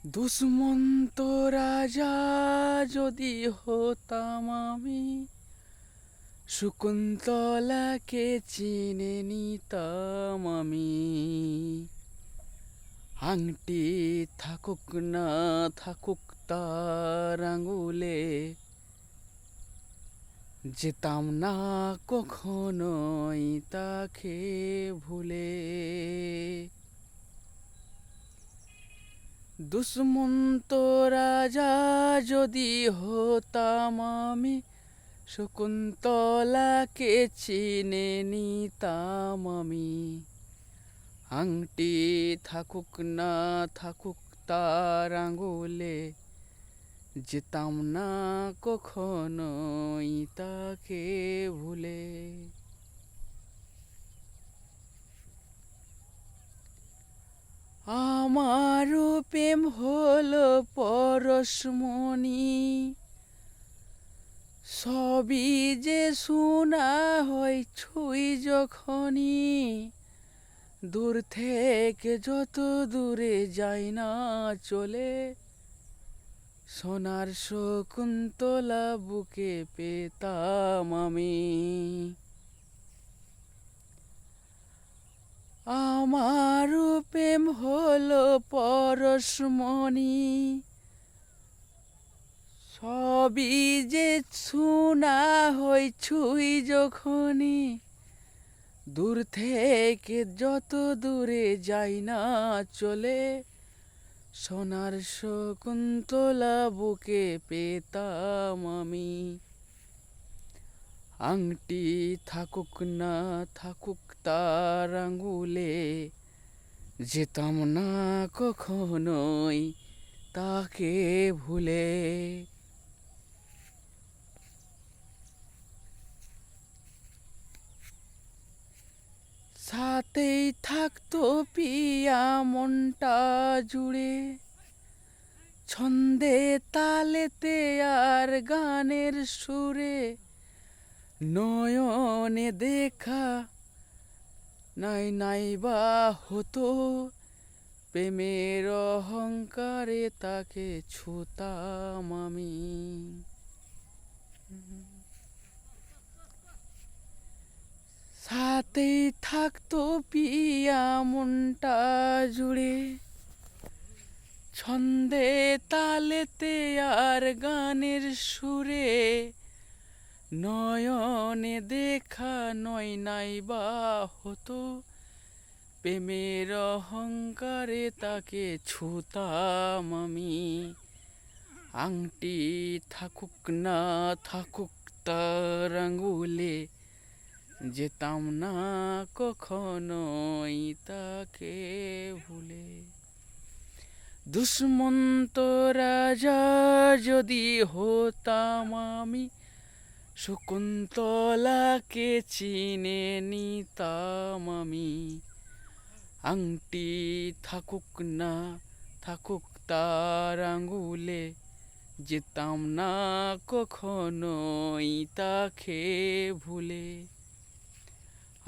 দুষ্মন্ত রাজা যদি হতাম আমি, শকুন্তলাকে চিনে নিতাম আমি। আংটি থাকুক না থাকুক তার আঙুলে, যেতাম না কখনোই তাকে ভুলে। দুষ্মন্ত রাজা যদি হতাম আমি, শকুন্তলাকে চিনে নিতাম আমি। আংটি থাকুক না থাকুক তার আঙুলে, যেতাম না কখনোই তাকে ভুলে। আমারও প্রেম হলো পরশমণি, সবই যে শোনা হয় ছুঁই যখনই। দূর থেকে যত দূরে যাই না চলে, সোনার শকুন্তলা বুকে পেতাম আমি। আমারও প্রেম হলো পরশমণি, সবই যে শোনা হয় ছুঁই যখনই। দূর থেকে যত দূরে যাই না চলে, সোনার শকুন্তলা বুকে পেতাম আমি। আংটি থাকুক না থাকুক তার আঙুলে, যেতাম না কখনোই তাকে ভুলে। সাথেই থাকতো পিয়া মনটা জুড়ে, ছন্দে তালেতে আর গানের সুরে। নয়নে দেখা নাই নাই বা হতো, প্রেমের অহংকারে তাকে ছুতাম আমি। সাথেই থাকতো পিয়া মনটা জুড়ে, ছন্দে তালেতে আর গানের সুরে। নয়নে দেখা নয় নাই বা হতো, প্রেমের অহংকারে তাকে ছুতাম আমি। আংটি থাকুক না থাকুক তার আঙুলে, যেতাম না কখনোই তাকে ভুলে। দুষ্মন্ত রাজা যদি হতাম আমি, শকুন্তলাকে চিনে নিতাম আমি। আংটি থাকুক না থাকুক তার আঙুলে, যেতাম না কখনোই তাকে ভুলে।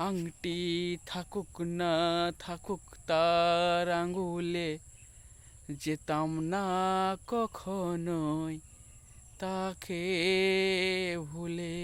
আংটি থাকুক না থাকুক তার আঙুলে, যেতাম না কখনোই তাকে ভুলে।